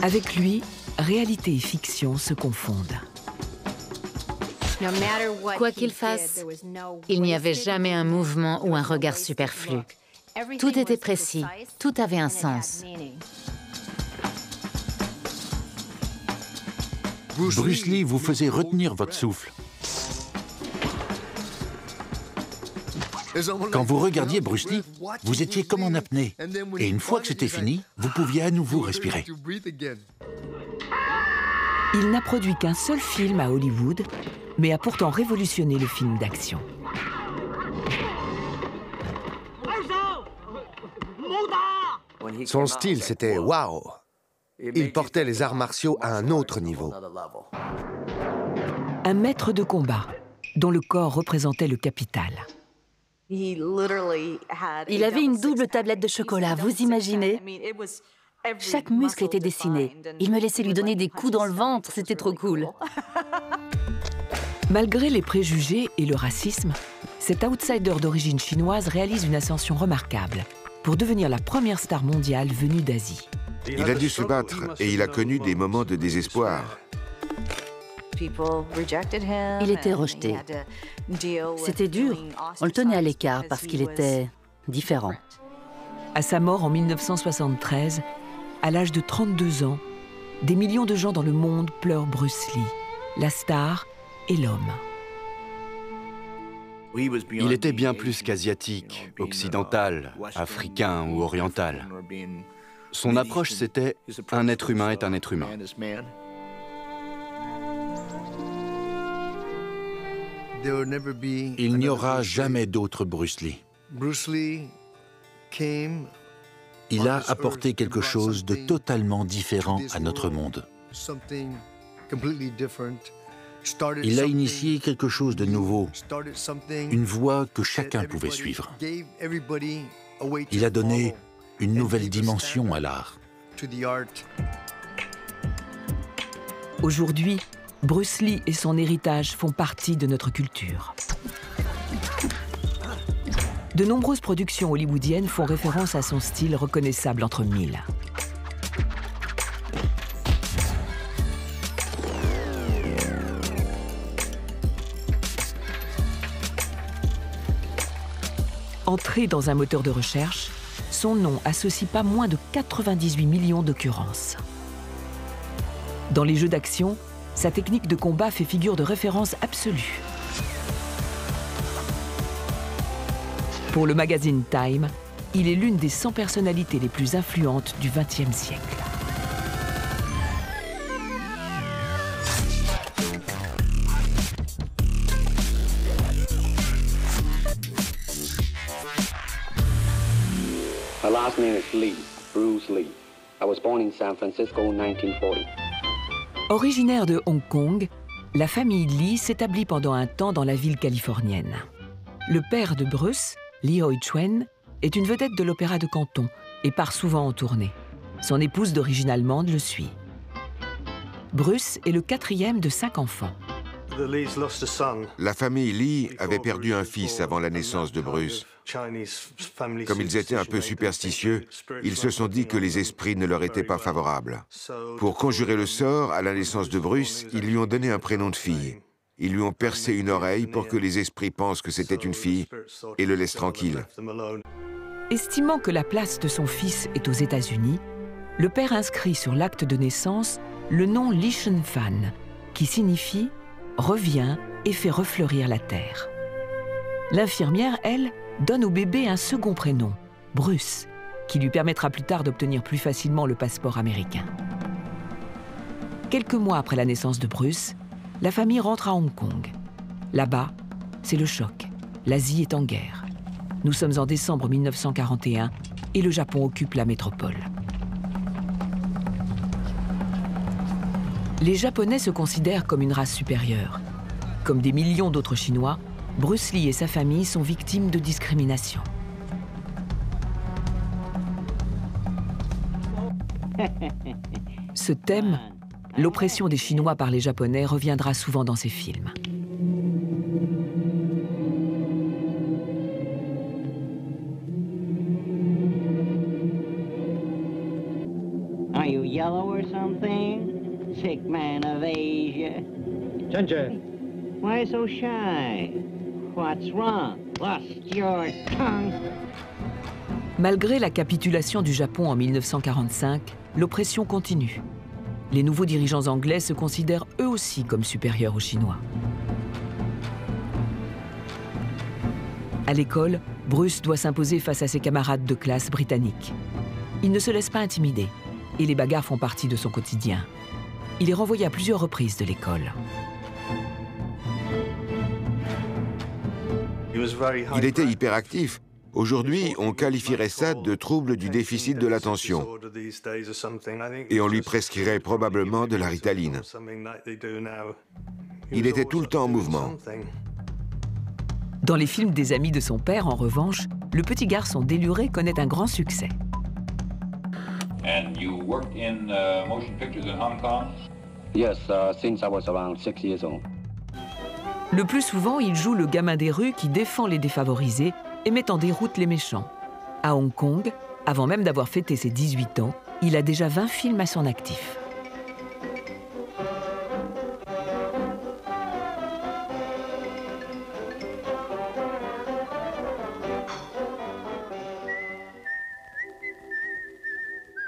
Avec lui, réalité et fiction se confondent. Quoi qu'il fasse, il n'y avait jamais un mouvement ou un regard superflu. Tout était précis, tout avait un sens. Bruce Lee vous faisait retenir votre souffle. Quand vous regardiez Bruce Lee, vous étiez comme en apnée. Et une fois que c'était fini, vous pouviez à nouveau respirer. Il n'a produit qu'un seul film à Hollywood, mais a pourtant révolutionné le film d'action. Son style, c'était waouh! Il portait les arts martiaux à un autre niveau. Un maître de combat, dont le corps représentait le capital. Il avait une double tablette de chocolat, vous imaginez? Chaque muscle était dessiné. Il me laissait lui donner des coups dans le ventre, c'était trop cool. Malgré les préjugés et le racisme, cet outsider d'origine chinoise réalise une ascension remarquable pour devenir la première star mondiale venue d'Asie. Il a dû se battre et il a connu des moments de désespoir. Il était rejeté. C'était dur. On le tenait à l'écart parce qu'il était différent. À sa mort en 1973, à l'âge de 32 ans, des millions de gens dans le monde pleurent Bruce Lee, la star et l'homme. Il était bien plus qu'asiatique, occidental, africain ou oriental. Son approche, c'était « un être humain est un être humain ». Il n'y aura jamais d'autre Bruce Lee. Il a apporté quelque chose de totalement différent à notre monde. Il a initié quelque chose de nouveau, une voie que chacun pouvait suivre. Il a donné une nouvelle dimension à l'art. Aujourd'hui, Bruce Lee et son héritage font partie de notre culture. De nombreuses productions hollywoodiennes font référence à son style reconnaissable entre mille. Entré dans un moteur de recherche, son nom associe pas moins de 98 millions d'occurrences. Dans les jeux d'action, sa technique de combat fait figure de référence absolue. Pour le magazine Time, il est l'une des 100 personnalités les plus influentes du XXe siècle. My last name is Lee, Bruce Lee. I was born in San Francisco in 1940. Originaire de Hong Kong, la famille Lee s'établit pendant un temps dans la ville californienne. Le père de Bruce, Lee Hoi-chuen, est une vedette de l'opéra de Canton et part souvent en tournée. Son épouse d'origine allemande le suit. Bruce est le quatrième de 5 enfants. La famille Lee avait perdu un fils avant la naissance de Bruce. Comme ils étaient un peu superstitieux, ils se sont dit que les esprits ne leur étaient pas favorables. Pour conjurer le sort, à la naissance de Bruce, ils lui ont donné un prénom de fille. Ils lui ont percé une oreille pour que les esprits pensent que c'était une fille et le laissent tranquille. Estimant que la place de son fils est aux États-Unis, le père inscrit sur l'acte de naissance le nom Li Shen-fan, qui signifie « revient et fait refleurir la terre ». L'infirmière, elle, donne au bébé un second prénom, Bruce, qui lui permettra plus tard d'obtenir plus facilement le passeport américain. Quelques mois après la naissance de Bruce, la famille rentre à Hong Kong. Là-bas, c'est le choc. L'Asie est en guerre. Nous sommes en décembre 1941 et le Japon occupe la métropole. Les Japonais se considèrent comme une race supérieure. Comme des millions d'autres Chinois, Bruce Lee et sa famille sont victimes de discrimination. Ce thème, l'oppression des Chinois par les Japonais, reviendra souvent dans ses films. yellow or something? Sick man of Asia. Ginger. Why so shy? What's wrong? Lost your tongue? Malgré la capitulation du Japon en 1945, l'oppression continue. Les nouveaux dirigeants anglais se considèrent eux aussi comme supérieurs aux Chinois. À l'école, Bruce doit s'imposer face à ses camarades de classe britanniques. Il ne se laisse pas intimider, et les bagarres font partie de son quotidien. Il est renvoyé à plusieurs reprises de l'école. Il était hyperactif. Aujourd'hui, on qualifierait ça de trouble du déficit de l'attention. Et on lui prescrirait probablement de la Ritaline. Il était tout le temps en mouvement. Dans les films des amis de son père, en revanche, le petit garçon déluré connaît un grand succès. And you worked in motion pictures in Hong Kong? Yes, since I was around 6 years old. Le plus souvent, il joue le gamin des rues qui défend les défavorisés et met en déroute les méchants. À Hong Kong, avant même d'avoir fêté ses 18 ans, il a déjà 20 films à son actif.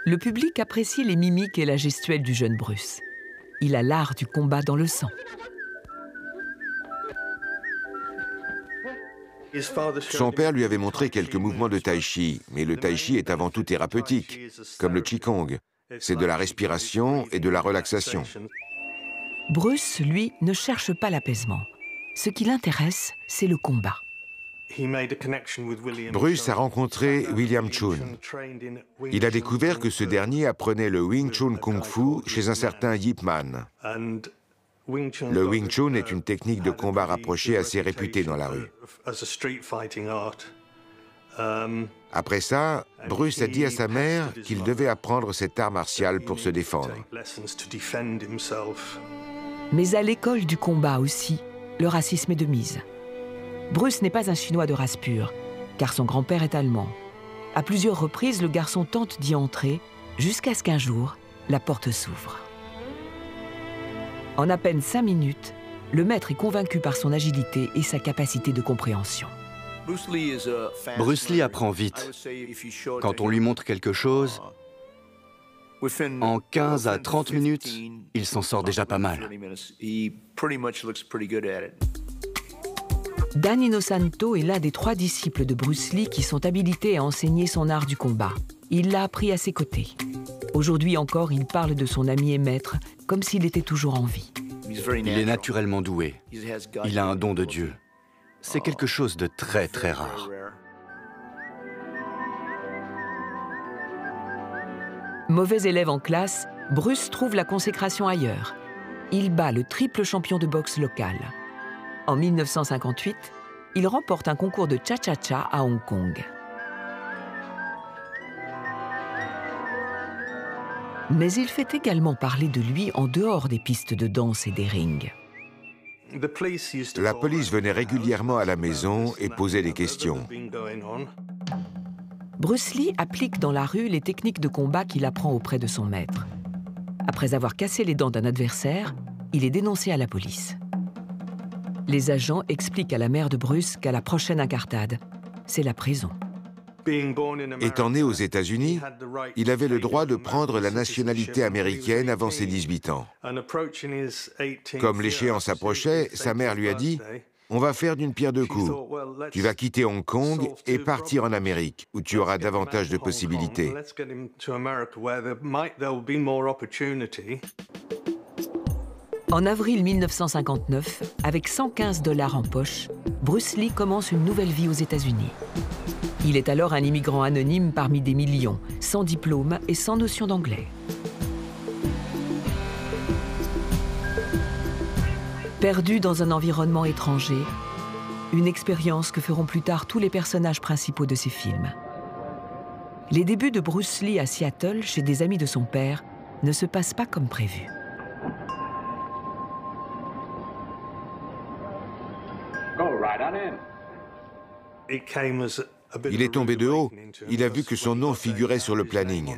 Le public apprécie les mimiques et la gestuelle du jeune Bruce. Il a l'art du combat dans le sang. Son père lui avait montré quelques mouvements de tai chi, mais le tai chi est avant tout thérapeutique, comme le qigong. C'est de la respiration et de la relaxation. Bruce, lui, ne cherche pas l'apaisement. Ce qui l'intéresse, c'est le combat. Bruce a rencontré William Chun. Il a découvert que ce dernier apprenait le Wing Chun Kung Fu chez un certain Yip Man. Le Wing Chun est une technique de combat rapprochée assez réputée dans la rue. Après ça, Bruce a dit à sa mère qu'il devait apprendre cet art martial pour se défendre. Mais à l'école du combat aussi, le racisme est de mise. Bruce n'est pas un Chinois de race pure, car son grand-père est allemand. À plusieurs reprises, le garçon tente d'y entrer, jusqu'à ce qu'un jour, la porte s'ouvre. En à peine 5 minutes, le maître est convaincu par son agilité et sa capacité de compréhension. Bruce Lee apprend vite. Quand on lui montre quelque chose, en 15 à 30 minutes, il s'en sort déjà pas mal. Dan Inosanto est l'un des 3 disciples de Bruce Lee qui sont habilités à enseigner son art du combat. Il l'a appris à ses côtés. Aujourd'hui encore, il parle de son ami et maître comme s'il était toujours en vie. Il est naturellement doué. Il a un don de Dieu. C'est quelque chose de très, très rare. Mauvais élève en classe, Bruce trouve la consécration ailleurs. Il bat le triple champion de boxe local. En 1958, il remporte un concours de cha-cha-cha à Hong Kong. Mais il fait également parler de lui en dehors des pistes de danse et des rings. La police venait régulièrement à la maison et posait des questions. Bruce Lee applique dans la rue les techniques de combat qu'il apprend auprès de son maître. Après avoir cassé les dents d'un adversaire, il est dénoncé à la police. Les agents expliquent à la mère de Bruce qu'à la prochaine incartade, c'est la prison. Étant né aux États-Unis, il avait le droit de prendre la nationalité américaine avant ses 18 ans. Comme l'échéance approchait, sa mère lui a dit « On va faire d'une pierre deux coups. Tu vas quitter Hong Kong et partir en Amérique, où tu auras davantage de possibilités. » En avril 1959, avec 115 $ en poche, Bruce Lee commence une nouvelle vie aux États-Unis. Il est alors un immigrant anonyme parmi des millions, sans diplôme et sans notion d'anglais. Perdu dans un environnement étranger, une expérience que feront plus tard tous les personnages principaux de ces films. Les débuts de Bruce Lee à Seattle, chez des amis de son père, ne se passent pas comme prévu. Il est tombé de haut. Il a vu que son nom figurait sur le planning.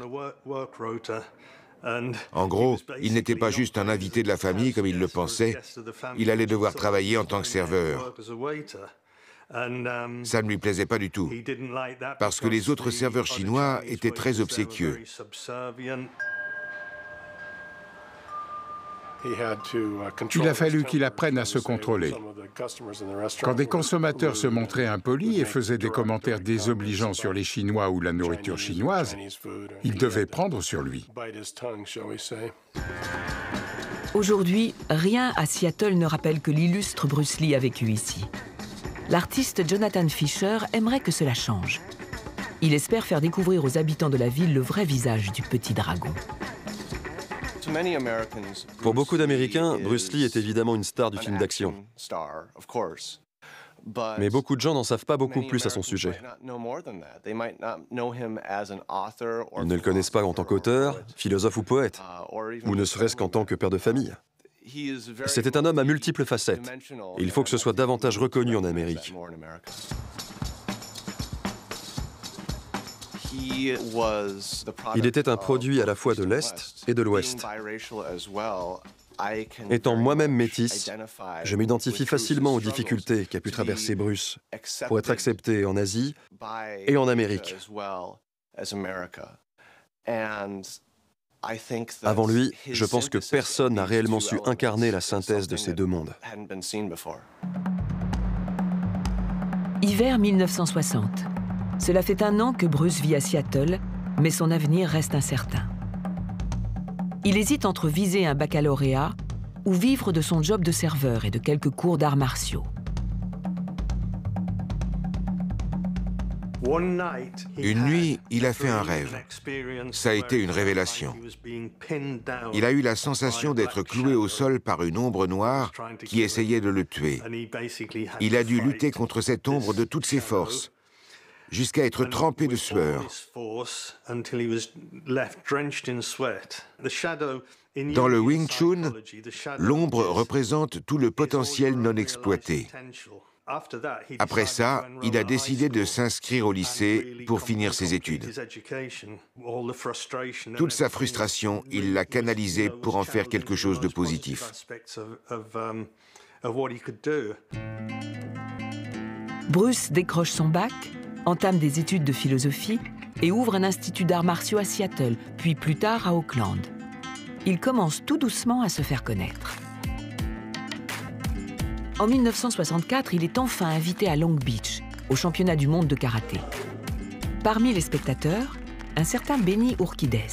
En gros, il n'était pas juste un invité de la famille comme il le pensait, il allait devoir travailler en tant que serveur. Ça ne lui plaisait pas du tout, parce que les autres serveurs chinois étaient très obséquieux. Il a fallu qu'il apprenne à se contrôler. Quand des consommateurs se montraient impolis et faisaient des commentaires désobligeants sur les Chinois ou la nourriture chinoise, il devait prendre sur lui. Aujourd'hui, rien à Seattle ne rappelle que l'illustre Bruce Lee a vécu ici. L'artiste Jonathan Fisher aimerait que cela change. Il espère faire découvrir aux habitants de la ville le vrai visage du petit dragon. Pour beaucoup d'Américains, Bruce Lee est évidemment une star du film d'action. Mais beaucoup de gens n'en savent pas beaucoup plus à son sujet. Ils ne le connaissent pas en tant qu'auteur, philosophe ou poète, ou ne serait-ce qu'en tant que père de famille. C'était un homme à multiples facettes. Et il faut que ce soit davantage reconnu en Amérique. Il était un produit à la fois de l'Est et de l'Ouest. Étant moi-même métis, je m'identifie facilement aux difficultés qu'a pu traverser Bruce pour être accepté en Asie et en Amérique. Avant lui, je pense que personne n'a réellement su incarner la synthèse de ces deux mondes. Hiver 1960. Cela fait 1 an que Bruce vit à Seattle, mais son avenir reste incertain. Il hésite entre viser un baccalauréat ou vivre de son job de serveur et de quelques cours d'arts martiaux. Une nuit, il a fait un rêve. Ça a été une révélation. Il a eu la sensation d'être cloué au sol par une ombre noire qui essayait de le tuer. Il a dû lutter contre cette ombre de toutes ses forces, jusqu'à être trempé de sueur. Dans le Wing Chun, l'ombre représente tout le potentiel non exploité. Après ça, il a décidé de s'inscrire au lycée pour finir ses études. Toute sa frustration, il l'a canalisée pour en faire quelque chose de positif. Bruce décroche son bac, entame des études de philosophie et ouvre un institut d'arts martiaux à Seattle, puis plus tard à Oakland. Il commence tout doucement à se faire connaître. En 1964, il est enfin invité à Long Beach, au championnat du monde de karaté. Parmi les spectateurs, un certain Benny Urquidez.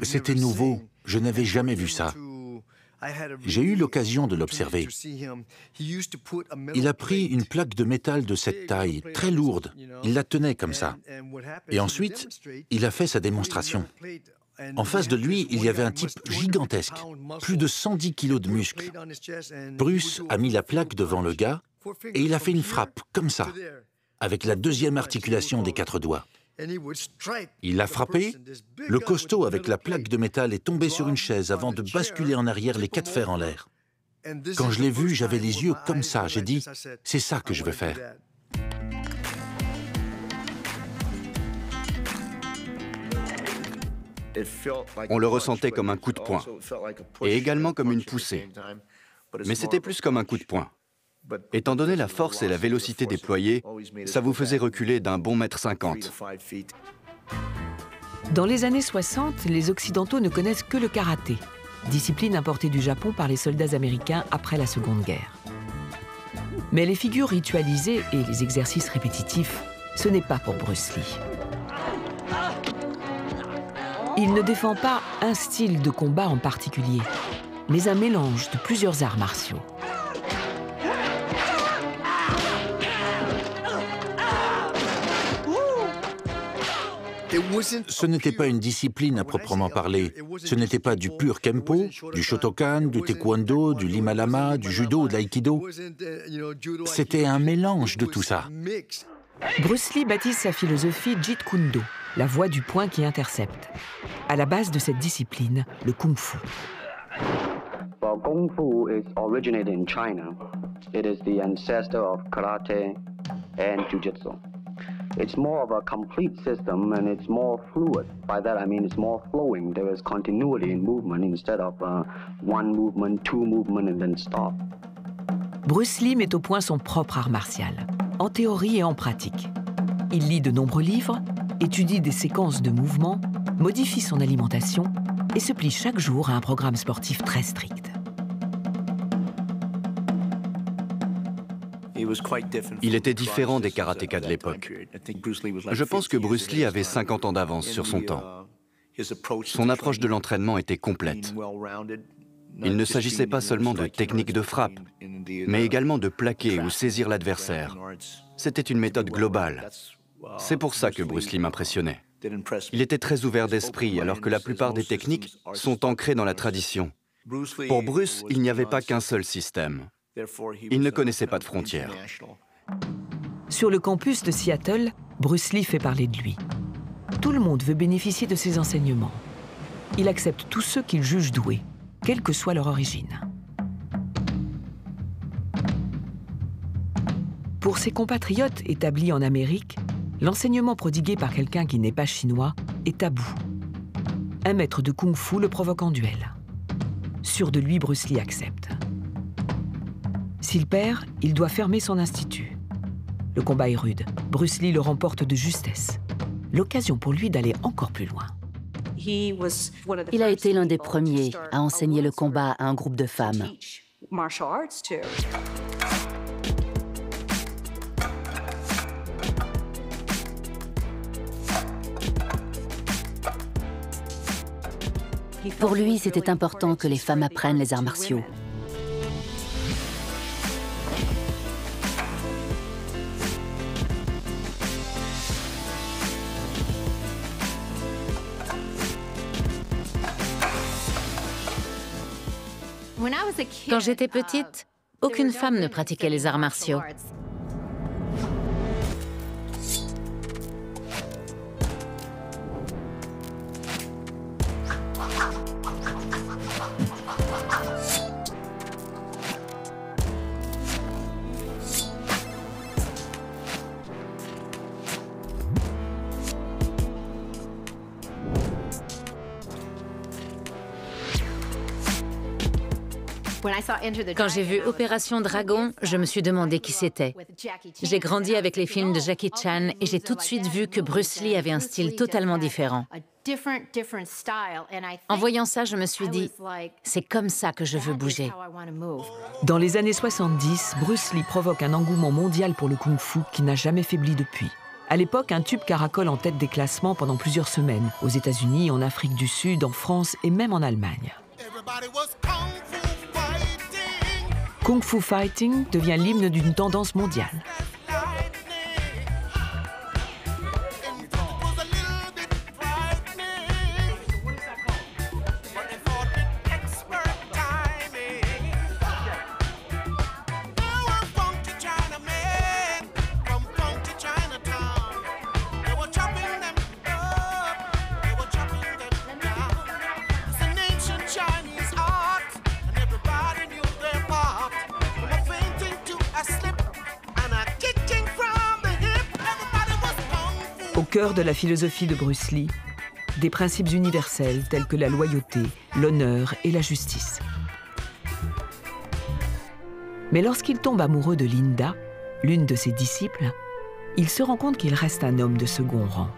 C'était nouveau, je n'avais jamais vu ça. J'ai eu l'occasion de l'observer. Il a pris une plaque de métal de cette taille, très lourde. Il la tenait comme ça. Et ensuite, il a fait sa démonstration. En face de lui, il y avait un type gigantesque, plus de 110 kilos de muscles. Bruce a mis la plaque devant le gars et il a fait une frappe, comme ça, avec la deuxième articulation des 4 doigts. Il l'a frappé, le costaud avec la plaque de métal est tombé sur une chaise avant de basculer en arrière les 4 fers en l'air. Quand je l'ai vu, j'avais les yeux comme ça, j'ai dit « c'est ça que je veux faire ». On le ressentait comme un coup de poing, et également comme une poussée. Mais c'était plus comme un coup de poing. Étant donné la force et la vélocité déployées, ça vous faisait reculer d'un bon 1,50 m. Dans les années 60, les Occidentaux ne connaissent que le karaté, discipline importée du Japon par les soldats américains après la Seconde Guerre. Mais les figures ritualisées et les exercices répétitifs, ce n'est pas pour Bruce Lee. Il ne défend pas un style de combat en particulier, mais un mélange de plusieurs arts martiaux. Ce n'était pas une discipline à proprement parler. Ce n'était pas du pur Kempo, du Shotokan, du Taekwondo, du Lima Lama, du Judo, de l'Aïkido. C'était un mélange de tout ça. Bruce Lee baptise sa philosophie Jeet Kune Do, la voie du poing qui intercepte. À la base de cette discipline, le Kung Fu. Well, Kung Fu is originated in China. It is the ancestor of karate, and Jiu-Jitsu. It's more of a complete system and it's more fluid. By that I mean it's more flowing. There is continuity in movement instead of one movement, two movement and then stop. Bruce Lee met au point son propre art martial, en théorie et en pratique. Il lit de nombreux livres, étudie des séquences de mouvements, modifie son alimentation et se plie chaque jour à un programme sportif très strict. Il était différent des karatékas de l'époque. Je pense que Bruce Lee avait 50 ans d'avance sur son temps. Son approche de l'entraînement était complète. Il ne s'agissait pas seulement de techniques de frappe, mais également de plaquer ou saisir l'adversaire. C'était une méthode globale. C'est pour ça que Bruce Lee m'impressionnait. Il était très ouvert d'esprit, alors que la plupart des techniques sont ancrées dans la tradition. Pour Bruce, il n'y avait pas qu'un seul système. Il ne connaissait pas de frontières. Sur le campus de Seattle, Bruce Lee fait parler de lui. Tout le monde veut bénéficier de ses enseignements. Il accepte tous ceux qu'il juge doués, quelle que soit leur origine. Pour ses compatriotes établis en Amérique, l'enseignement prodigué par quelqu'un qui n'est pas chinois est tabou. Un maître de kung-fu le provoque en duel. Sûr de lui, Bruce Lee accepte. S'il perd, il doit fermer son institut. Le combat est rude. Bruce Lee le remporte de justesse. L'occasion pour lui d'aller encore plus loin. Il a été l'un des premiers à enseigner le combat à un groupe de femmes. Pour lui, c'était important que les femmes apprennent les arts martiaux. Quand j'étais petite, aucune femme ne pratiquait les arts martiaux. Quand j'ai vu Opération Dragon, je me suis demandé qui c'était. J'ai grandi avec les films de Jackie Chan et j'ai tout de suite vu que Bruce Lee avait un style totalement différent. En voyant ça, je me suis dit, c'est comme ça que je veux bouger. Dans les années 70, Bruce Lee provoque un engouement mondial pour le kung-fu qui n'a jamais faibli depuis. À l'époque, un tube caracole en tête des classements pendant plusieurs semaines, aux États-Unis, en Afrique du Sud, en France et même en Allemagne. Kung Fu Fighting devient l'hymne d'une tendance mondiale. Au cœur de la philosophie de Bruce Lee, des principes universels tels que la loyauté, l'honneur et la justice. Mais lorsqu'il tombe amoureux de Linda, l'une de ses disciples, il se rend compte qu'il reste un homme de second rang.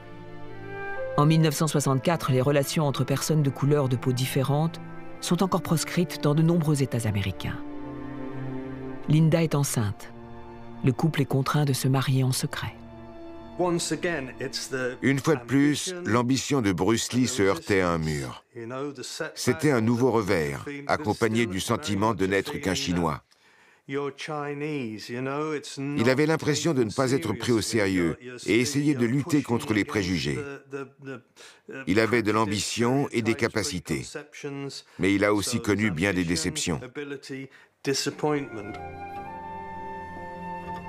En 1964, les relations entre personnes de couleur de peau différentes sont encore proscrites dans de nombreux États américains. Linda est enceinte. Le couple est contraint de se marier en secret. Une fois de plus, l'ambition de Bruce Lee se heurtait à un mur. C'était un nouveau revers, accompagné du sentiment de n'être qu'un Chinois. Il avait l'impression de ne pas être pris au sérieux et essayait de lutter contre les préjugés. Il avait de l'ambition et des capacités, mais il a aussi connu bien des déceptions.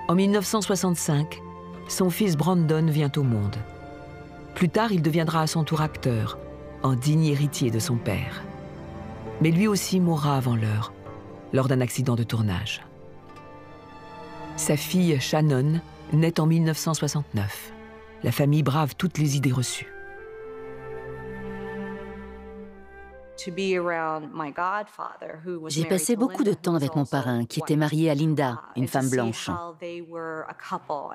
En 1965, son fils Brandon vient au monde. Plus tard, il deviendra à son tour acteur, en digne héritier de son père. Mais lui aussi mourra avant l'heure, lors d'un accident de tournage. Sa fille, Shannon, naît en 1969. La famille brave toutes les idées reçues. J'ai passé beaucoup de temps avec mon parrain, qui était marié à Linda, une femme blanche.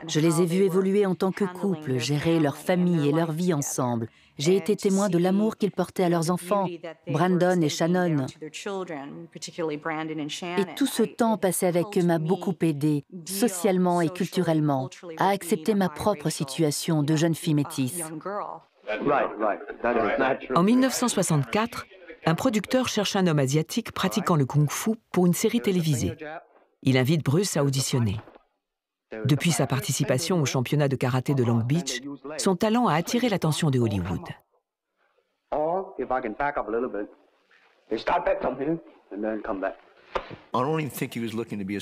Je les ai vus évoluer en tant que couple, gérer leur famille et leur vie ensemble. J'ai été témoin de l'amour qu'ils portaient à leurs enfants, Brandon et Shannon. Et tout ce temps passé avec eux m'a beaucoup aidé, socialement et culturellement, à accepter ma propre situation de jeune fille métisse. En 1964, un producteur cherche un homme asiatique pratiquant le kung-fu pour une série télévisée. Il invite Bruce à auditionner. Depuis sa participation au championnat de karaté de Long Beach, son talent a attiré l'attention de Hollywood.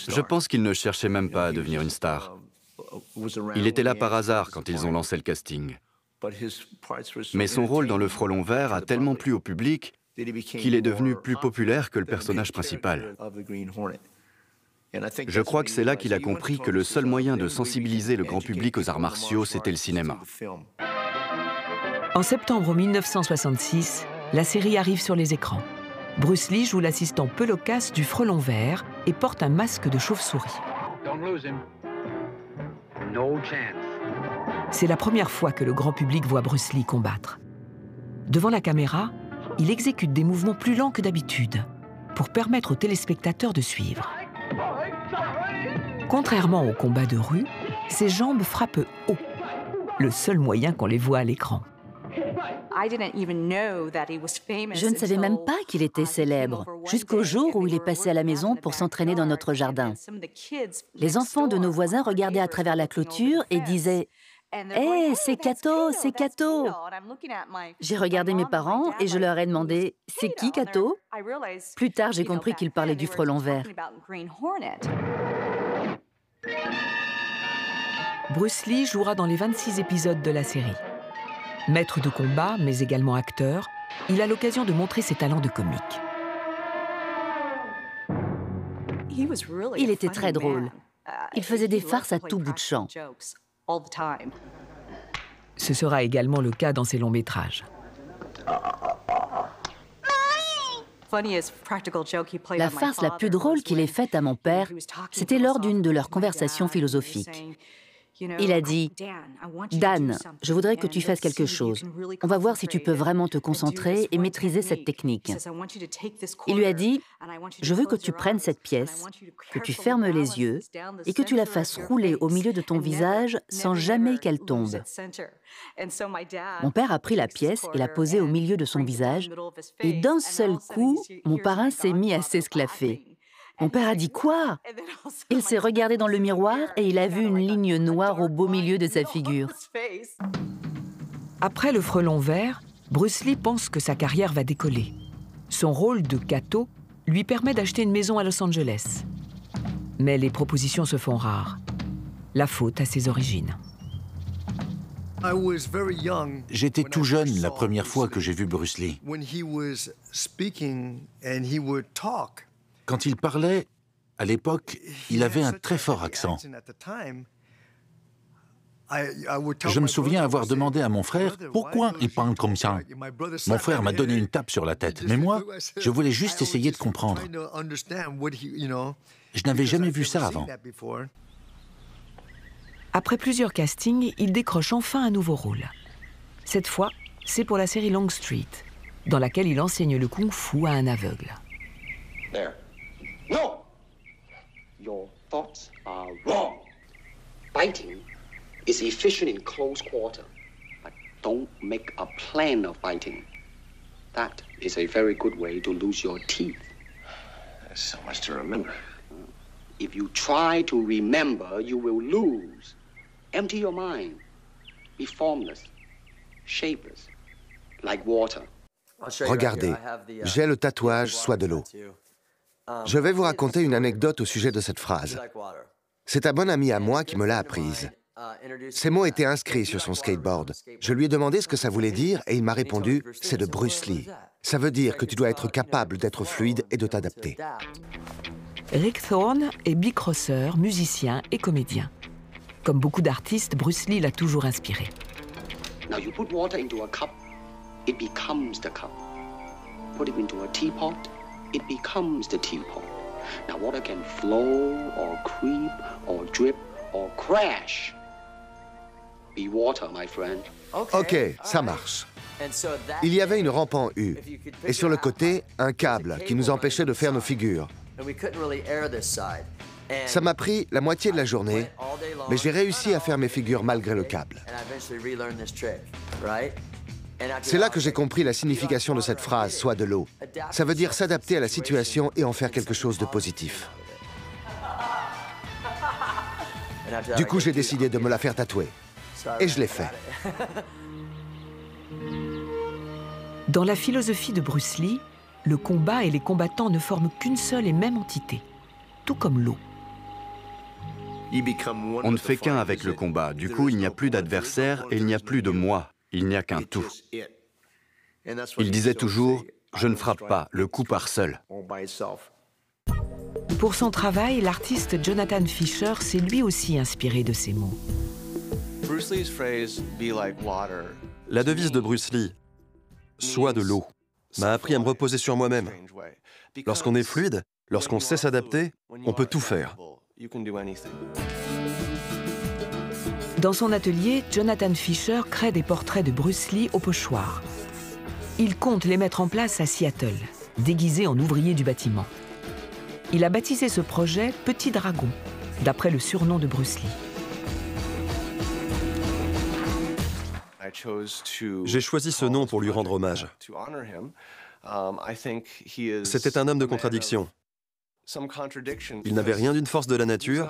Je pense qu'il ne cherchait même pas à devenir une star. Il était là par hasard quand ils ont lancé le casting. Mais son rôle dans le frelon vert a tellement plu au public qu'il est devenu plus populaire que le personnage principal. Je crois que c'est là qu'il a compris que le seul moyen de sensibiliser le grand public aux arts martiaux, c'était le cinéma. En septembre 1966, la série arrive sur les écrans. Bruce Lee joue l'assistant peu loquace du frelon vert et porte un masque de chauve-souris. C'est la première fois que le grand public voit Bruce Lee combattre. Devant la caméra, il exécute des mouvements plus lents que d'habitude pour permettre aux téléspectateurs de suivre. Contrairement au combat de rue, ses jambes frappent haut, le seul moyen qu'on les voit à l'écran. Je ne savais même pas qu'il était célèbre, jusqu'au jour où il est passé à la maison pour s'entraîner dans notre jardin. Les enfants de nos voisins regardaient à travers la clôture et disaient « Hé, c'est Kato, c'est Kato !» J'ai regardé mes parents et je leur ai demandé « C'est qui Kato ?» Plus tard, j'ai compris qu'ils parlaient du frelon vert. Bruce Lee jouera dans les 26 épisodes de la série. Maître de combat, mais également acteur, il a l'occasion de montrer ses talents de comique. Il était très drôle. Il faisait des farces à tout bout de champ. Ce sera également le cas dans ses longs métrages. La farce la plus drôle qu'il ait faite à mon père, c'était lors d'une de leurs conversations philosophiques. Il a dit « Dan, je voudrais que tu fasses quelque chose. On va voir si tu peux vraiment te concentrer et maîtriser cette technique. » Il lui a dit « Je veux que tu prennes cette pièce, que tu fermes les yeux et que tu la fasses rouler au milieu de ton visage sans jamais qu'elle tombe. » Mon père a pris la pièce et l'a posée au milieu de son visage et d'un seul coup, mon parrain s'est mis à s'esclaffer. Mon père a dit « Quoi ?» Il s'est regardé dans le miroir et il a vu une ligne noire au beau milieu de sa figure. Après le frelon vert, Bruce Lee pense que sa carrière va décoller. Son rôle de Kato lui permet d'acheter une maison à Los Angeles. Mais les propositions se font rares. La faute à ses origines. J'étais tout jeune la première fois que j'ai vu Bruce Lee. Quand il parlait, à l'époque, il avait un très fort accent. Je me souviens avoir demandé à mon frère pourquoi il parle comme ça. Mon frère m'a donné une tape sur la tête, mais moi, je voulais juste essayer de comprendre. Je n'avais jamais vu ça avant. Après plusieurs castings, il décroche enfin un nouveau rôle. Cette fois, c'est pour la série Long Street, dans laquelle il enseigne le kung-fu à un aveugle. There. No! Your thoughts are wrong. Fighting is efficient in close quarter, but don't make a plan of fighting. That is a very good way to lose your teeth. There's so much to remember. If you try to remember, you will lose. Empty your mind. Be formless, shapeless, like water. Regardez, j'ai le tatouage « Sois de l'eau ». Je vais vous raconter une anecdote au sujet de cette phrase. C'est un bon ami à moi qui me l'a apprise. Ces mots étaient inscrits sur son skateboard. Je lui ai demandé ce que ça voulait dire et il m'a répondu « C'est de Bruce Lee ». Ça veut dire que tu dois être capable d'être fluide et de t'adapter. Rick Thorne est bicrosseur, musicien et comédien. Comme beaucoup d'artistes, Bruce Lee l'a toujours inspiré. Now you put water into a cup, it becomes the cup. Put it into a teapot, it becomes the teapot. Now water can flow or creep or drip or crash. Be water, my friend. Ok, ça marche. Il y avait une rampe en U, et sur le côté, un câble qui nous empêchait de faire nos figures. Ça m'a pris la moitié de la journée, mais j'ai réussi à faire mes figures malgré le câble. C'est là que j'ai compris la signification de cette phrase « sois de l'eau ». Ça veut dire s'adapter à la situation et en faire quelque chose de positif. Du coup, j'ai décidé de me la faire tatouer. Et je l'ai fait. Dans la philosophie de Bruce Lee, le combat et les combattants ne forment qu'une seule et même entité, tout comme l'eau. On ne fait qu'un avec le combat. Du coup, il n'y a plus d'adversaire et il n'y a plus de moi. Il n'y a qu'un tout. Il disait toujours « Je ne frappe pas, le coup part seul ». Pour son travail, l'artiste Jonathan Fisher s'est lui aussi inspiré de ces mots. La devise de Bruce Lee, « Sois de l'eau », m'a appris à me reposer sur moi-même. Lorsqu'on est fluide, lorsqu'on sait s'adapter, on peut tout faire. Dans son atelier, Jonathan Fisher crée des portraits de Bruce Lee au pochoir. Il compte les mettre en place à Seattle, déguisé en ouvrier du bâtiment. Il a baptisé ce projet « Petit Dragon », d'après le surnom de Bruce Lee. J'ai choisi ce nom pour lui rendre hommage. C'était un homme de contradiction. Il n'avait rien d'une force de la nature,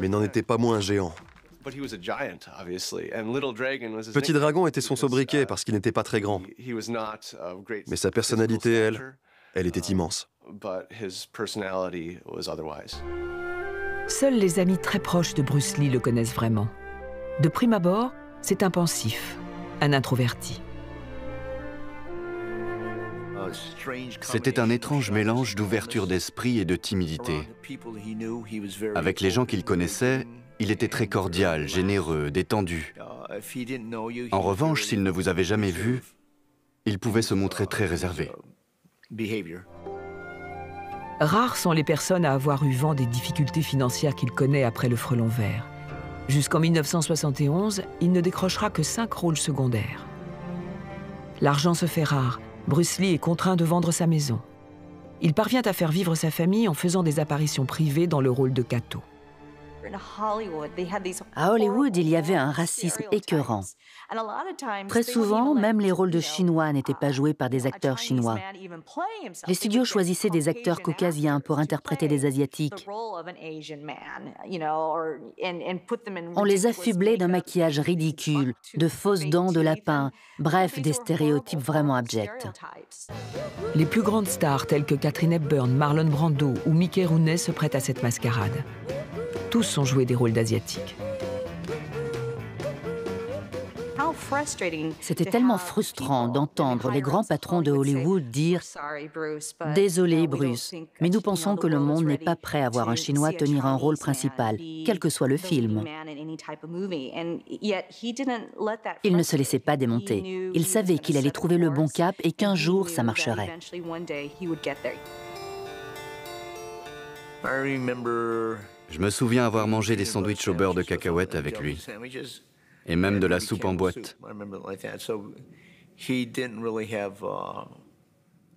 mais n'en était pas moins un géant. Petit Dragon était son sobriquet parce qu'il n'était pas très grand. Mais sa personnalité, elle était immense. Seuls les amis très proches de Bruce Lee le connaissent vraiment. De prime abord, c'est un pensif, un introverti. C'était un étrange mélange d'ouverture d'esprit et de timidité. Avec les gens qu'il connaissait, il était très cordial, généreux, détendu. En revanche, s'il ne vous avait jamais vu, il pouvait se montrer très réservé. Rares sont les personnes à avoir eu vent des difficultés financières qu'il connaît après le Frelon vert. Jusqu'en 1971, il ne décrochera que 5 rôles secondaires. L'argent se fait rare. Bruce Lee est contraint de vendre sa maison. Il parvient à faire vivre sa famille en faisant des apparitions privées dans le rôle de Kato. À Hollywood, il y avait un racisme écœurant. Très souvent, même les rôles de Chinois n'étaient pas joués par des acteurs chinois. Les studios choisissaient des acteurs caucasiens pour interpréter des Asiatiques. On les affublait d'un maquillage ridicule, de fausses dents de lapin, bref, des stéréotypes vraiment abjects. Les plus grandes stars telles que Katharine Hepburn, Marlon Brando ou Mickey Rooney se prêtent à cette mascarade. Tous ont joué des rôles d'Asiatiques. C'était tellement frustrant d'entendre les grands patrons de Hollywood dire « Désolé, Bruce, mais nous pensons que le monde n'est pas prêt à voir un Chinois tenir un rôle principal, quel que soit le film. » Il ne se laissait pas démonter. Il savait qu'il allait trouver le bon cap et qu'un jour, ça marcherait. Je me souviens avoir mangé des sandwichs au beurre de cacahuète avec lui, et même de la soupe en boîte.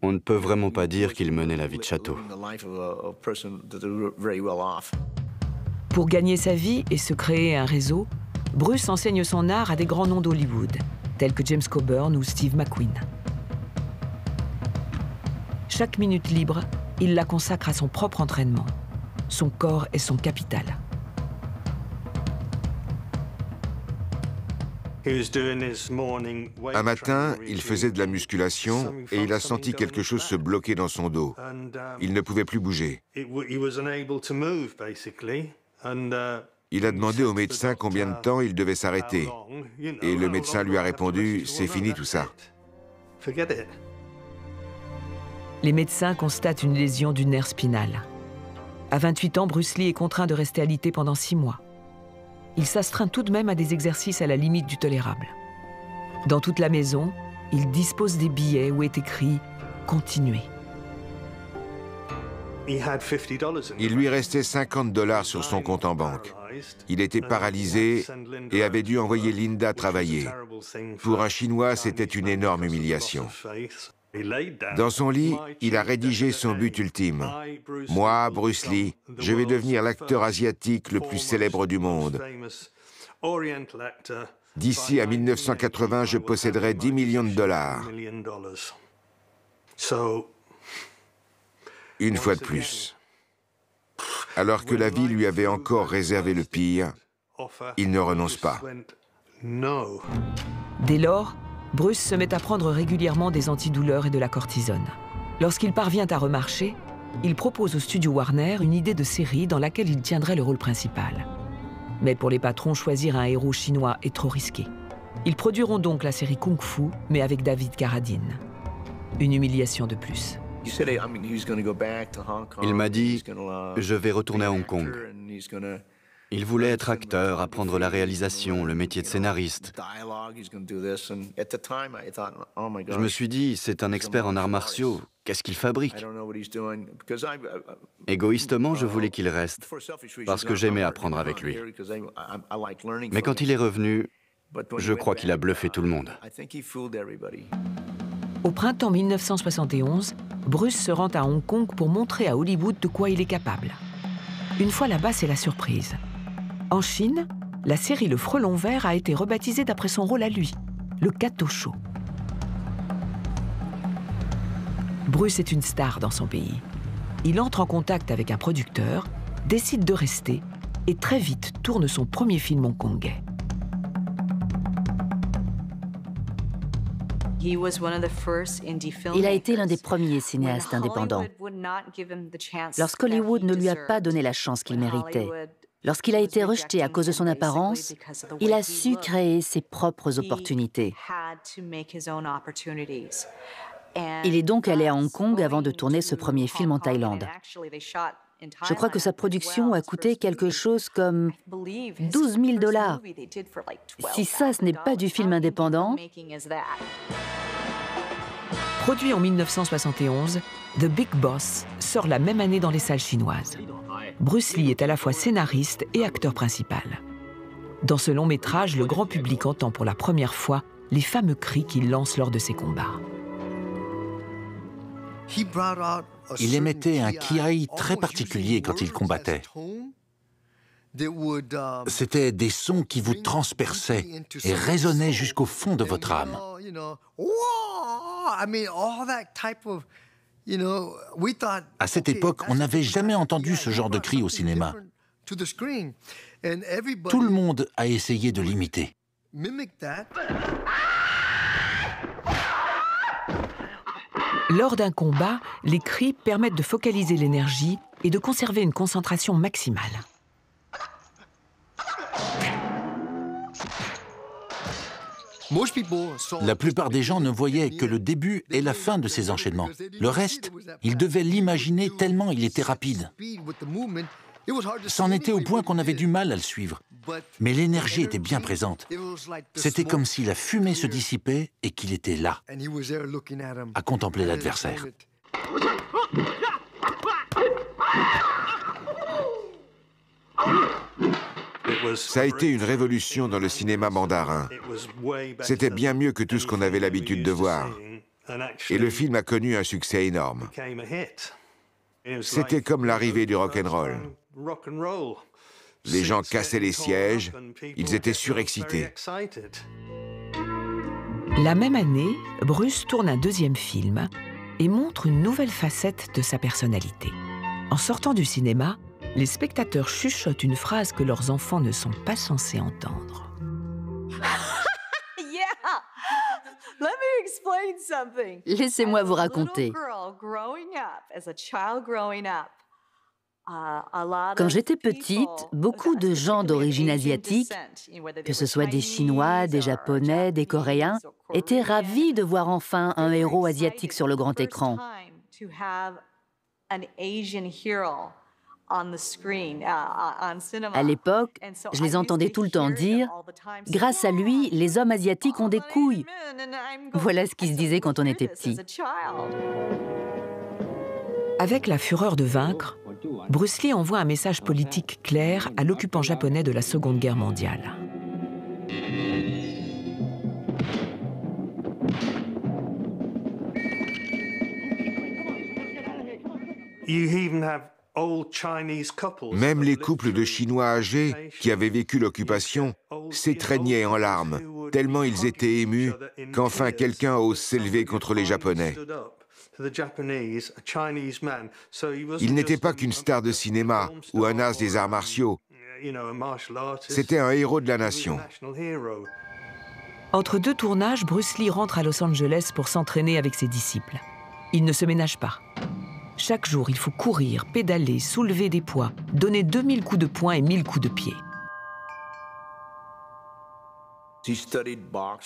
On ne peut vraiment pas dire qu'il menait la vie de château. Pour gagner sa vie et se créer un réseau, Bruce enseigne son art à des grands noms d'Hollywood, tels que James Coburn ou Steve McQueen. Chaque minute libre, il la consacre à son propre entraînement. Son corps est son capital. Un matin, il faisait de la musculation et il a senti quelque chose se bloquer dans son dos. Il ne pouvait plus bouger. Il a demandé au médecin combien de temps il devait s'arrêter. Et le médecin lui a répondu « C'est fini tout ça ». Les médecins constatent une lésion du nerf spinal. À 28 ans, Bruce Lee est contraint de rester alité pendant 6 mois. il s'astreint tout de même à des exercices à la limite du tolérable. Dans toute la maison, il dispose des billets où est écrit « Continuez ». Il lui restait 50 $ sur son compte en banque. Il était paralysé et avait dû envoyer Linda travailler. Pour un Chinois, c'était une énorme humiliation. Dans son lit, il a rédigé son but ultime. « Moi, Bruce Lee, je vais devenir l'acteur asiatique le plus célèbre du monde. D'ici à 1980, je posséderai 10 millions de $. » Une fois de plus. Alors que la vie lui avait encore réservé le pire, il ne renonce pas. Dès lors, Bruce se met à prendre régulièrement des antidouleurs et de la cortisone. Lorsqu'il parvient à remarcher, il propose au studio Warner une idée de série dans laquelle il tiendrait le rôle principal. Mais pour les patrons, choisir un héros chinois est trop risqué. Ils produiront donc la série Kung Fu, mais avec David Carradine. Une humiliation de plus. Il m'a dit « Je vais retourner à Hong Kong ». Il voulait être acteur, apprendre la réalisation, le métier de scénariste. Je me suis dit, c'est un expert en arts martiaux, qu'est-ce qu'il fabrique? Égoïstement, je voulais qu'il reste, parce que j'aimais apprendre avec lui. Mais quand il est revenu, je crois qu'il a bluffé tout le monde. Au printemps 1971, Bruce se rend à Hong Kong pour montrer à Hollywood de quoi il est capable. Une fois là-bas, c'est la surprise. En Chine, la série Le Frelon Vert a été rebaptisée d'après son rôle à lui, le Kato Show. Bruce est une star dans son pays. Il entre en contact avec un producteur, décide de rester et très vite tourne son premier film hongkongais. Il a été l'un des premiers cinéastes indépendants. Lorsqu'Hollywood ne lui a pas donné la chance qu'il méritait, lorsqu'il a été rejeté à cause de son apparence, il a su créer ses propres opportunités. Il est donc allé à Hong Kong avant de tourner ce premier film en Thaïlande. Je crois que sa production a coûté quelque chose comme 12 000 $. Si ça, ce n'est pas du film indépendant... Produit en 1971, The Big Boss sort la même année dans les salles chinoises. Bruce Lee est à la fois scénariste et acteur principal. Dans ce long métrage, le grand public entend pour la première fois les fameux cris qu'il lance lors de ses combats. Il émettait un ki très particulier quand il combattait. C'étaient des sons qui vous transperçaient et résonnaient jusqu'au fond de votre âme. À cette époque, on n'avait jamais entendu ce genre de cri au cinéma. Tout le monde a essayé de l'imiter. Lors d'un combat, les cris permettent de focaliser l'énergie et de conserver une concentration maximale. La plupart des gens ne voyaient que le début et la fin de ces enchaînements. Le reste, ils devaient l'imaginer tellement il était rapide. C'en était au point qu'on avait du mal à le suivre. Mais l'énergie était bien présente. C'était comme si la fumée se dissipait et qu'il était là, à contempler l'adversaire. Ça a été une révolution dans le cinéma mandarin. C'était bien mieux que tout ce qu'on avait l'habitude de voir. Et le film a connu un succès énorme. C'était comme l'arrivée du rock'n'roll. Les gens cassaient les sièges, ils étaient surexcités. La même année, Bruce tourne un deuxième film et montre une nouvelle facette de sa personnalité. En sortant du cinéma, les spectateurs chuchotent une phrase que leurs enfants ne sont pas censés entendre. Laissez-moi vous raconter. Quand j'étais petite, beaucoup de gens d'origine asiatique, que ce soit des Chinois, des Japonais, des Coréens, étaient ravis de voir enfin un héros asiatique sur le grand écran. À l'époque, je les entendais tout le temps dire « Grâce à lui, les hommes asiatiques ont des couilles ». Voilà ce qui se disait quand on était petit. Avec la fureur de vaincre, Bruce Lee envoie un message politique clair à l'occupant japonais de la Seconde Guerre mondiale. Même les couples de Chinois âgés qui avaient vécu l'occupation s'étreignaient en larmes, tellement ils étaient émus qu'enfin quelqu'un ose s'élever contre les Japonais. Il n'était pas qu'une star de cinéma ou un as des arts martiaux. C'était un héros de la nation. Entre deux tournages, Bruce Lee rentre à Los Angeles pour s'entraîner avec ses disciples. Il ne se ménage pas. Chaque jour, il faut courir, pédaler, soulever des poids, donner 2000 coups de poing et 1000 coups de pied.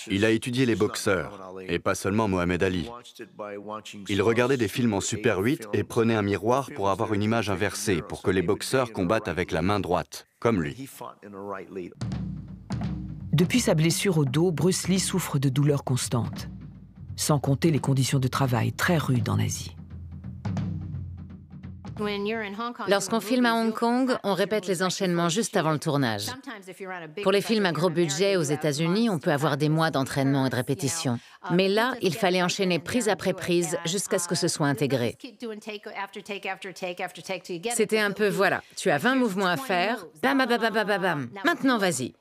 Il a étudié les boxeurs, et pas seulement Mohamed Ali. Il regardait des films en Super 8 et prenait un miroir pour avoir une image inversée, pour que les boxeurs combattent avec la main droite, comme lui. Depuis sa blessure au dos, Bruce Lee souffre de douleurs constantes, sans compter les conditions de travail très rudes en Asie. Lorsqu'on filme à Hong Kong, on répète les enchaînements juste avant le tournage. Pour les films à gros budget aux États-Unis, on peut avoir des mois d'entraînement et de répétition. Mais là, il fallait enchaîner prise après prise jusqu'à ce que ce soit intégré. C'était un peu, voilà, tu as 20 mouvements à faire, bam, bam, bam, bam, bam, bam. Maintenant, vas-y.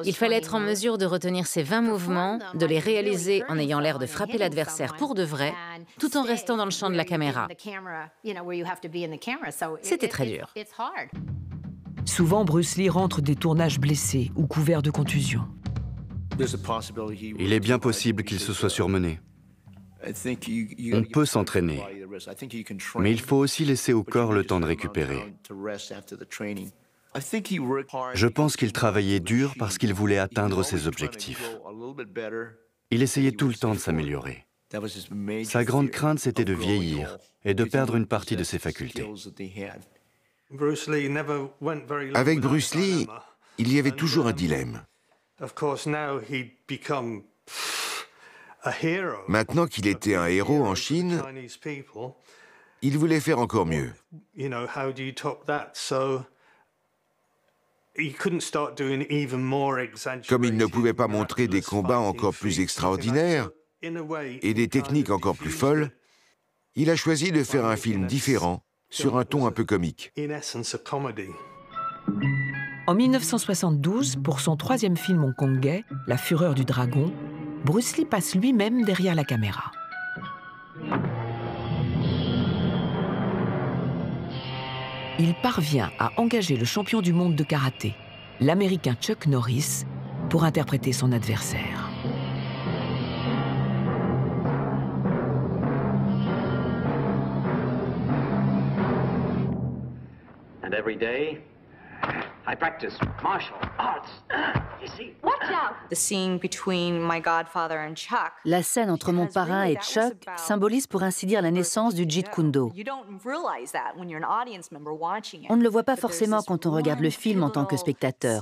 Il fallait être en mesure de retenir ces 20 mouvements, de les réaliser en ayant l'air de frapper l'adversaire pour de vrai, tout en restant dans le champ de la caméra. C'était très dur. Souvent, Bruce Lee rentre des tournages blessé ou couvert de contusions. Il est bien possible qu'il se soit surmené. On peut s'entraîner, mais il faut aussi laisser au corps le temps de récupérer. Je pense qu'il travaillait dur parce qu'il voulait atteindre ses objectifs. Il essayait tout le temps de s'améliorer. Sa grande crainte, c'était de vieillir et de perdre une partie de ses facultés. Avec Bruce Lee, il y avait toujours un dilemme. Maintenant qu'il était un héros en Chine, il voulait faire encore mieux. Comme il ne pouvait pas montrer des combats encore plus extraordinaires et des techniques encore plus folles, il a choisi de faire un film différent, sur un ton un peu comique. En 1972, pour son troisième film hongkongais, La Fureur du Dragon, Bruce Lee passe lui-même derrière la caméra. Il parvient à engager le champion du monde de karaté, l'Américain Chuck Norris, pour interpréter son adversaire. And every day, I practice martial arts. You see? Watch out! The scene between my godfather and Chuck. La scène entre mon parrain et Chuck symbolise pour ainsi dire la naissance du Jeet Kune Do. On ne le voit pas forcément quand on regarde le film en tant que spectateur.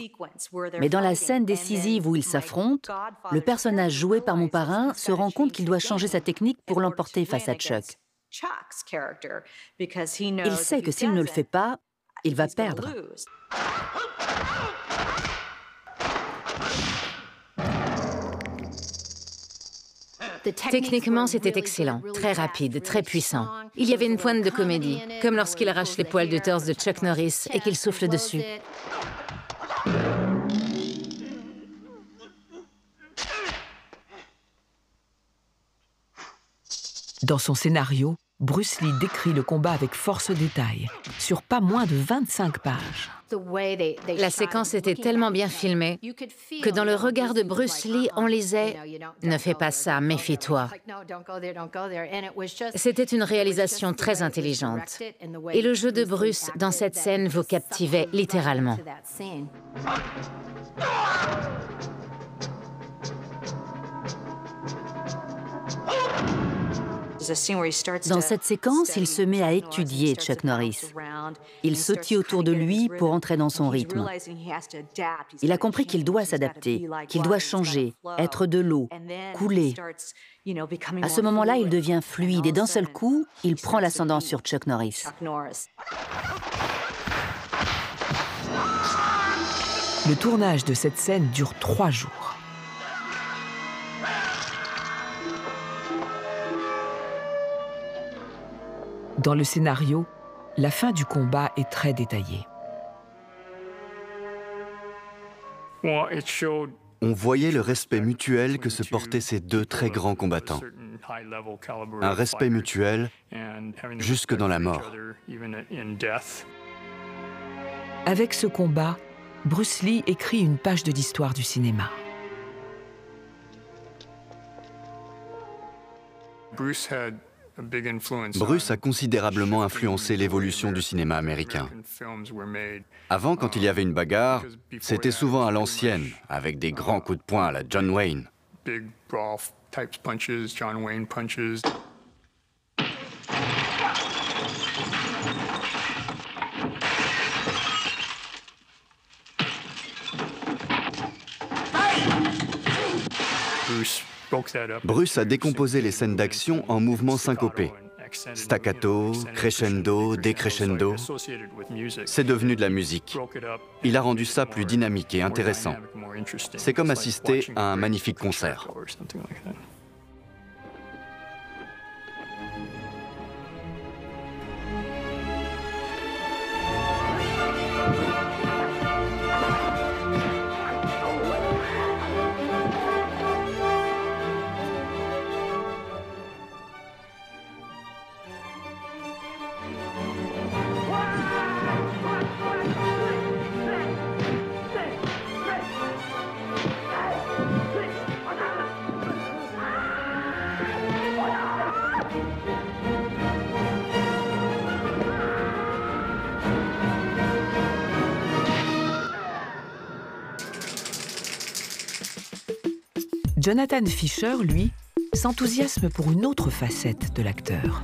Mais dans la scène décisive où ils s'affrontent, le personnage joué par mon parrain se rend compte qu'il doit changer sa technique pour l'emporter face à Chuck. Il sait que s'il ne le fait pas, il va perdre. Techniquement, c'était excellent, très rapide, très puissant. Il y avait une pointe de comédie, comme lorsqu'il arrache les poils de torse de Chuck Norris et qu'il souffle dessus. Dans son scénario, Bruce Lee décrit le combat avec force détail, sur pas moins de 25 pages. La séquence était tellement bien filmée que dans le regard de Bruce Lee, on lisait « Ne fais pas ça, méfie-toi ». C'était une réalisation très intelligente. Et le jeu de Bruce dans cette scène vous captivait littéralement. Dans cette séquence, il se met à étudier Chuck Norris. Il sautille autour de lui pour entrer dans son rythme. Il a compris qu'il doit s'adapter, qu'il doit changer, être de l'eau, couler. À ce moment-là, il devient fluide et d'un seul coup, il prend l'ascendant sur Chuck Norris. Le tournage de cette scène dure 3 jours. Dans le scénario, la fin du combat est très détaillée. On voyait le respect mutuel que se portaient ces deux très grands combattants. Un respect mutuel jusque dans la mort. Avec ce combat, Bruce Lee écrit une page de l'histoire du cinéma. Bruce a considérablement influencé l'évolution du cinéma américain. Avant, quand il y avait une bagarre, c'était souvent à l'ancienne, avec des grands coups de poing à la John Wayne. Bruce a décomposé les scènes d'action en mouvements syncopés. Staccato, crescendo, décrescendo. C'est devenu de la musique. Il a rendu ça plus dynamique et intéressant. C'est comme assister à un magnifique concert. Jonathan Fisher, lui, s'enthousiasme pour une autre facette de l'acteur.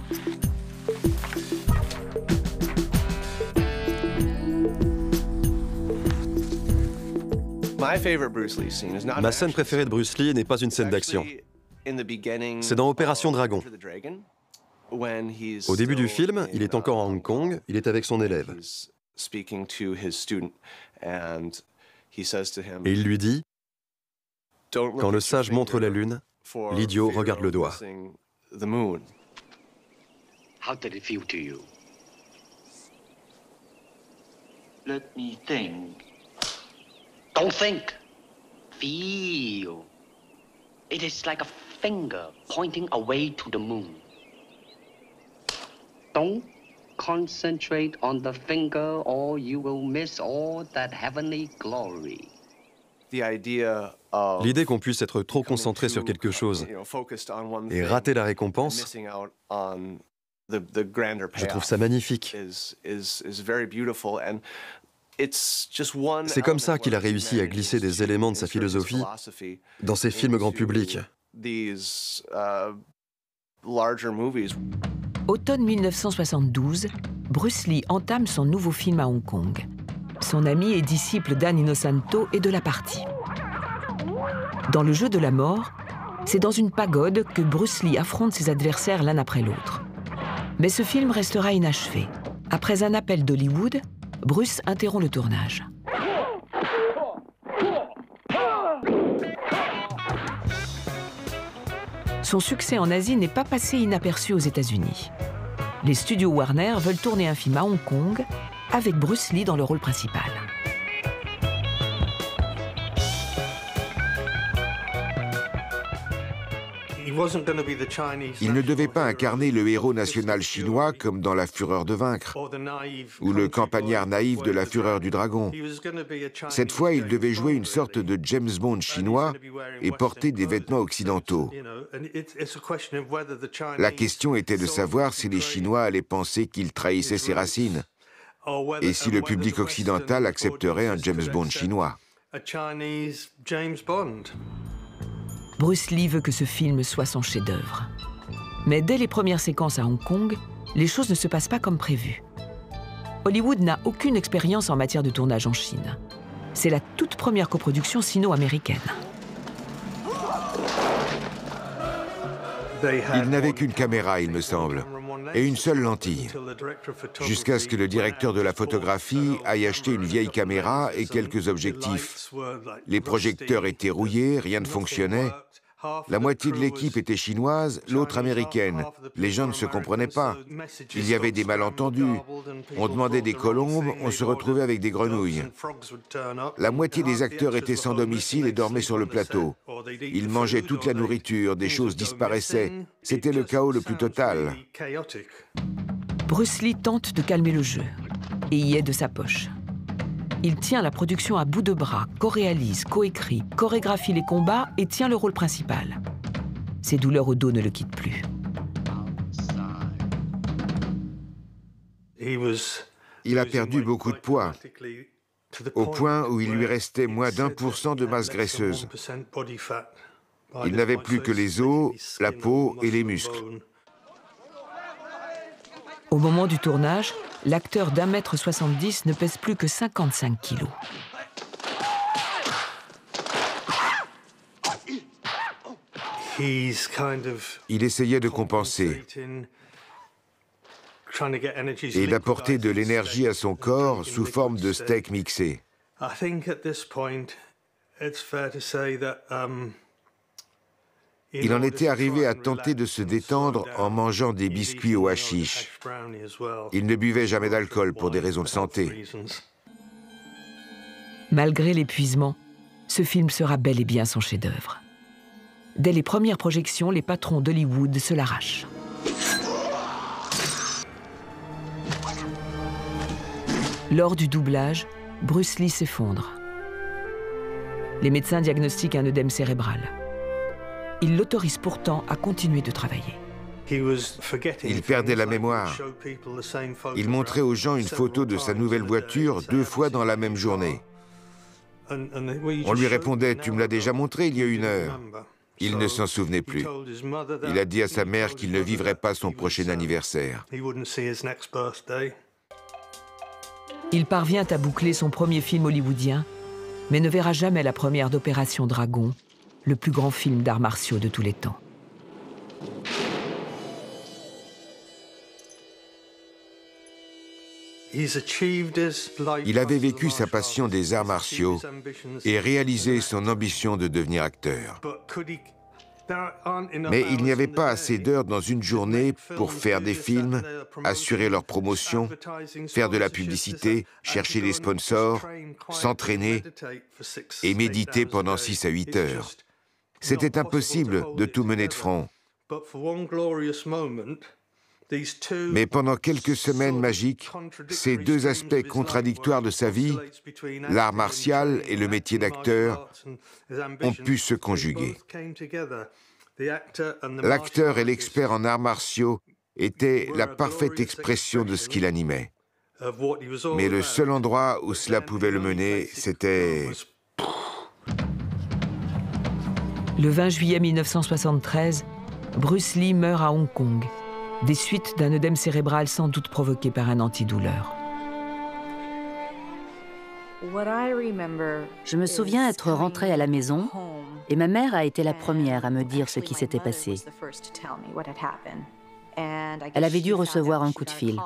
Ma scène préférée de Bruce Lee n'est pas une scène d'action. C'est dans Opération Dragon. Au début du film, il est encore à Hong Kong, il est avec son élève. Et il lui dit: quand le sage montre la lune, l'idiot regarde le doigt. How did it feel to you? Let me think. Don't think. Feel. It is like a finger pointing away to the moon. Don't concentrate on the finger or you will miss all that heavenly glory. L'idée qu'on puisse être trop concentré sur quelque chose et rater la récompense, je trouve ça magnifique. C'est comme ça qu'il a réussi à glisser des éléments de sa philosophie dans ses films grand public. Automne 1972, Bruce Lee entame son nouveau film à Hong Kong. Son ami et disciple Dan Inosanto est de la partie. Dans le jeu de la mort, c'est dans une pagode que Bruce Lee affronte ses adversaires l'un après l'autre. Mais ce film restera inachevé. Après un appel d'Hollywood, Bruce interrompt le tournage. Son succès en Asie n'est pas passé inaperçu aux États-Unis. Les studios Warner veulent tourner un film à Hong Kong avec Bruce Lee dans le rôle principal. Il ne devait pas incarner le héros national chinois comme dans La Fureur de vaincre, ou le campagnard naïf de La Fureur du dragon. Cette fois, il devait jouer une sorte de James Bond chinois et porter des vêtements occidentaux. La question était de savoir si les Chinois allaient penser qu'il trahissait ses racines, et si le public occidental accepterait un James Bond chinois. Bruce Lee veut que ce film soit son chef-d'œuvre. Mais dès les premières séquences à Hong Kong, les choses ne se passent pas comme prévu. Hollywood n'a aucune expérience en matière de tournage en Chine. C'est la toute première coproduction sino-américaine. Ils n'avaient qu'une caméra, il me semble, et une seule lentille, jusqu'à ce que le directeur de la photographie aille acheter une vieille caméra et quelques objectifs. Les projecteurs étaient rouillés, rien ne fonctionnait. La moitié de l'équipe était chinoise, l'autre américaine. Les gens ne se comprenaient pas. Il y avait des malentendus. On demandait des colombes, on se retrouvait avec des grenouilles. La moitié des acteurs étaient sans domicile et dormaient sur le plateau. Ils mangeaient toute la nourriture, des choses disparaissaient. C'était le chaos le plus total. Bruce Lee tente de calmer le jeu et y est de sa poche. Il tient la production à bout de bras, co-réalise, co-écrit, chorégraphie les combats et tient le rôle principal. Ses douleurs au dos ne le quittent plus. Il a perdu beaucoup de poids, au point où il lui restait moins d'1% de masse graisseuse. Il n'avait plus que les os, la peau et les muscles. Au moment du tournage, l'acteur d'1,70 m ne pèse plus que 55 kilos. Il essayait de compenser et d'apporter de l'énergie à son corps sous forme de steak mixé. Il en était arrivé à tenter de se détendre en mangeant des biscuits au hashish. Il ne buvait jamais d'alcool pour des raisons de santé. Malgré l'épuisement, ce film sera bel et bien son chef-d'œuvre. Dès les premières projections, les patrons d'Hollywood se l'arrachent. Lors du doublage, Bruce Lee s'effondre. Les médecins diagnostiquent un œdème cérébral. Ils l'autorisent pourtant à continuer de travailler. Il perdait la mémoire. Il montrait aux gens une photo de sa nouvelle voiture 2 fois dans la même journée. On lui répondait « Tu me l'as déjà montré il y a 1 heure ». Il ne s'en souvenait plus. Il a dit à sa mère qu'il ne vivrait pas son prochain anniversaire. Il parvient à boucler son premier film hollywoodien, mais ne verra jamais la première d'Opération Dragon, le plus grand film d'arts martiaux de tous les temps. Il avait vécu sa passion des arts martiaux et réalisé son ambition de devenir acteur. Mais il n'y avait pas assez d'heures dans une journée pour faire des films, assurer leur promotion, faire de la publicité, chercher des sponsors, s'entraîner et méditer pendant 6 à 8 heures. C'était impossible de tout mener de front. Mais pendant quelques semaines magiques, ces 2 aspects contradictoires de sa vie, l'art martial et le métier d'acteur, ont pu se conjuguer. L'acteur et l'expert en arts martiaux étaient la parfaite expression de ce qui l'animait. Mais le seul endroit où cela pouvait le mener, c'était... Le 20 juillet 1973, Bruce Lee meurt à Hong Kong, des suites d'un œdème cérébral sans doute provoqué par un antidouleur. Je me souviens être rentrée à la maison et ma mère a été la première à me dire ce qui s'était passé. Elle avait dû recevoir un coup de fil.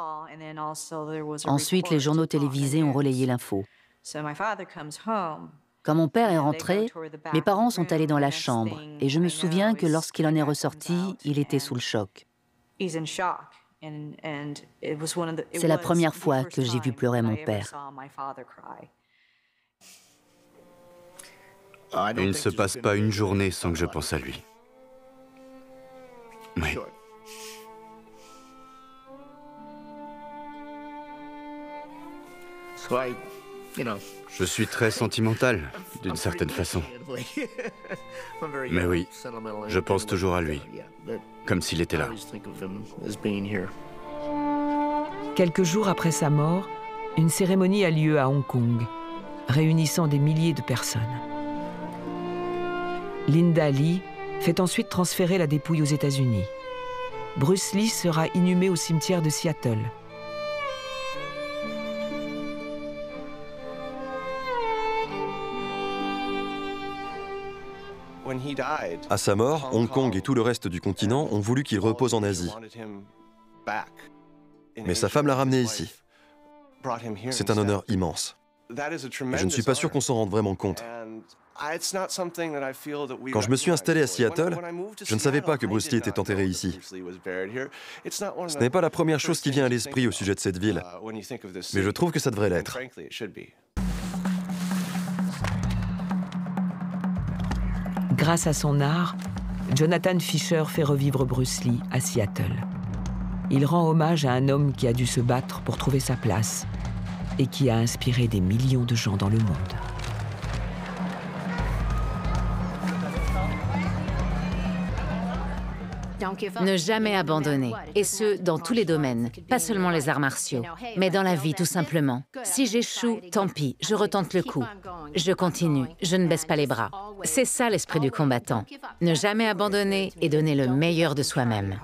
Ensuite, les journaux télévisés ont relayé l'info. Quand mon père est rentré, mes parents sont allés dans la chambre et je me souviens que lorsqu'il en est ressorti, il était sous le choc. C'est la première fois que j'ai vu pleurer mon père. Il ne se passe pas une journée sans que je pense à lui. Oui. Je suis très sentimental, d'une certaine façon. Mais oui, je pense toujours à lui, comme s'il était là. Quelques jours après sa mort, une cérémonie a lieu à Hong Kong, réunissant des milliers de personnes. Linda Lee fait ensuite transférer la dépouille aux États-Unis. Bruce Lee sera inhumé au cimetière de Seattle. À sa mort, Hong Kong et tout le reste du continent ont voulu qu'il repose en Asie. Mais sa femme l'a ramené ici. C'est un honneur immense. Et je ne suis pas sûr qu'on s'en rende vraiment compte. Quand je me suis installé à Seattle, je ne savais pas que Bruce Lee était enterré ici. Ce n'est pas la première chose qui vient à l'esprit au sujet de cette ville, mais je trouve que ça devrait l'être. Grâce à son art, Jonathan Fisher fait revivre Bruce Lee à Seattle. Il rend hommage à un homme qui a dû se battre pour trouver sa place et qui a inspiré des millions de gens dans le monde. Ne jamais abandonner, et ce, dans tous les domaines, pas seulement les arts martiaux, mais dans la vie tout simplement. Si j'échoue, tant pis, je retente le coup. Je continue, je ne baisse pas les bras. C'est ça l'esprit du combattant. Ne jamais abandonner et donner le meilleur de soi-même.